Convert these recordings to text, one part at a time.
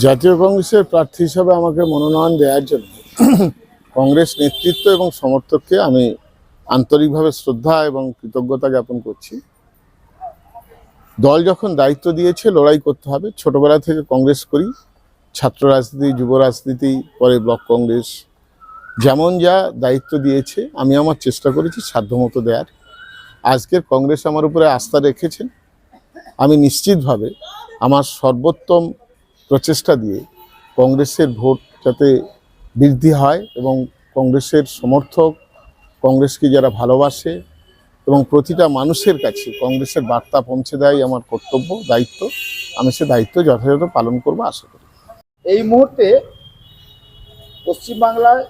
জাতীয় কংগ্রেসের প্রার্থী হিসাবে আমাকে মনোনয়ন দেওয়ার জন্য কংগ্রেস নেতৃত্ব এবং সমর্থককে আমি আন্তরিকভাবে শ্রদ্ধা এবং কৃতজ্ঞতা জ্ঞাপন করছি। দল যখন দায়িত্ব দিয়েছে লড়াই করতে হবে। ছোটবেলা থেকে কংগ্রেস করি, ছাত্র রাজনীতি, যুব রাজনীতি, পরে ব্লক কংগ্রেস, যেমন যা দায়িত্ব দিয়েছে আমি আমার চেষ্টা করেছি সাধ্যমতো দেওয়ার। আজকের কংগ্রেস আমার উপরে আস্থা রেখেছেন। আমি নিশ্চিতভাবে আমার সর্বোত্তম প্রচেষ্টা দিয়ে কংগ্রেসের ভোট যাতে বৃদ্ধি হয় এবং কংগ্রেসের সমর্থক, কংগ্রেসকে যারা ভালোবাসে এবং প্রতিটা মানুষের কাছে কংগ্রেসের বার্তা পৌঁছে দেয় আমার কর্তব্য, দায়িত্ব। আমি সে দায়িত্ব যথাযথ পালন করবো আশা করি। এই মুহূর্তে পশ্চিমবাংলায়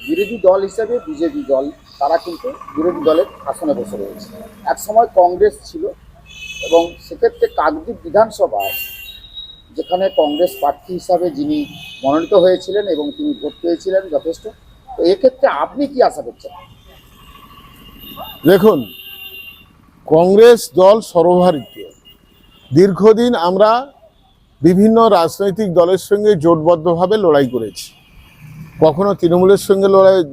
বিরোধী দল হিসেবে বিজেপি দল, তারা কিন্তু বিরোধী দলের আসনে বসে রয়েছে। এক সময় কংগ্রেস ছিল এবং সেক্ষেত্রে কাকদ্বীপ বিধানসভায় যেখানে কংগ্রেস প্রার্থী হিসাবে যিনি মনোনীত হয়েছিলেন এবং তিনি ভোট পেয়েছিলেন যথেষ্ট, তো এক্ষেত্রে আপনি কি আশা করছেন? দেখুন, কংগ্রেস দল সর্বভারতীয়। দীর্ঘদিন আমরা বিভিন্ন রাজনৈতিক দলের সঙ্গে জোটবদ্ধভাবে লড়াই করেছি। কখনো তৃণমূলের সঙ্গে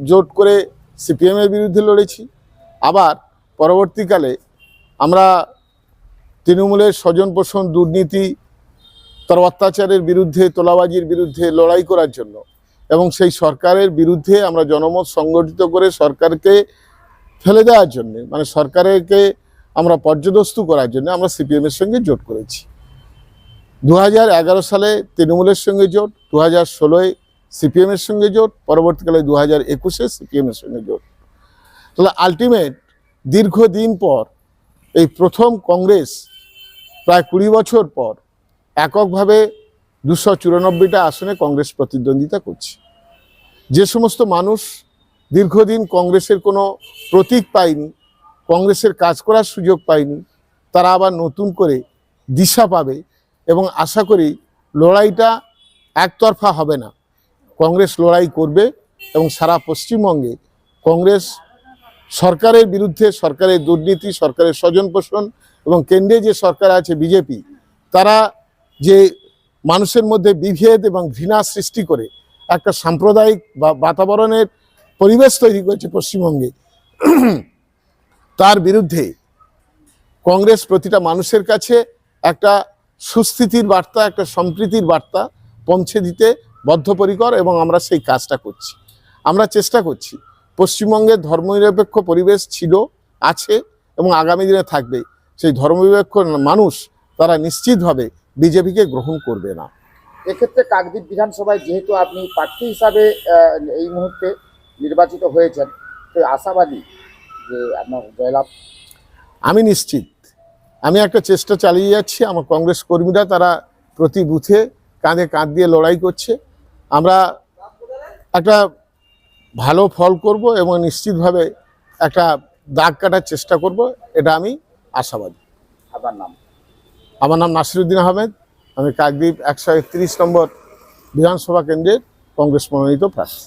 জোট করে সিপিএমের বিরুদ্ধে লড়েছি, আবার পরবর্তীকালে আমরা তৃণমূলের স্বজন পোষণ, দুর্নীতি, তার অত্যাচারের বিরুদ্ধে, তোলাবাজির বিরুদ্ধে লড়াই করার জন্য এবং সেই সরকারের বিরুদ্ধে আমরা জনমত সংগঠিত করে সরকারকে ফেলে দেওয়ার জন্য, মানে সরকারকে আমরা পর্যদস্তু করার জন্য আমরা সিপিএমের সঙ্গে জোট করেছি। 2011 সালে তৃণমূলের সঙ্গে জোট, 2016-এ সিপিএমের সঙ্গে জোট, পরবর্তীকালে 2021-এ সিপিএমের সঙ্গে জোট। তাহলে আলটিমেট দীর্ঘদিন পর এই প্রথম কংগ্রেস প্রায় 20 বছর পর এককভাবে 294টা আসনে কংগ্রেস প্রতিদ্বন্দ্বিতা করছে। যে সমস্ত মানুষ দীর্ঘদিন কংগ্রেসের কোনো প্রতীক পায়নি, কংগ্রেসের কাজ করার সুযোগ পায়নি, তারা আবার নতুন করে দিশা পাবে এবং আশা করি লড়াইটা একতরফা হবে না। কংগ্রেস লড়াই করবে এবং সারা পশ্চিমবঙ্গে কংগ্রেস সরকারের বিরুদ্ধে, সরকারের দুর্নীতি, সরকারের স্বজন পোষণ এবং কেন্দ্রে যে সরকার আছে বিজেপি, তারা যে মানুষের মধ্যে বিভেদ এবং ঘৃণা সৃষ্টি করে একটা সাম্প্রদায়িক বাতাবরণের পরিবেশ তৈরি করেছে পশ্চিমবঙ্গে, তার বিরুদ্ধে কংগ্রেস প্রতিটা মানুষের কাছে একটা সুস্থিতির বার্তা, একটা সম্প্রীতির বার্তা পৌঁছে দিতে বদ্ধপরিকর এবং আমরা সেই কাজটা করছি। আমরা চেষ্টা করছি, পশ্চিমবঙ্গের ধর্মনিরপেক্ষ পরিবেশ ছিল, আছে এবং আগামী দিনে থাকবে। সেই ধর্মনিরপেক্ষ মানুষ তারা নিশ্চিতভাবে বিজেপিকে গ্রহণ করবে না। এক্ষেত্রে কাকদ্বীপ বিধানসভায় যেহেতু আপনি প্রার্থী হিসাবে এই মুহূর্তে নির্বাচিত হয়েছেন, তো আশাবাদী যে আপনার জয়লাভ? আমি নিশ্চিত। আমি একটা চেষ্টা চালিয়ে যাচ্ছি। আমার কংগ্রেস কর্মীরা তারা প্রতি বুথে কাঁধে কাঁধ দিয়ে লড়াই করছে। আমরা একটা ভালো ফল করব এবং নিশ্চিতভাবে একটা দাগ কাটার চেষ্টা করব, এটা আমি আশাবাদী। আমার নাম নাসিরউদ্দিন আহমেদ। আমি কাকদ্বীপ 131 নম্বর বিধানসভা কেন্দ্রের কংগ্রেস মনোনীত প্রার্থী।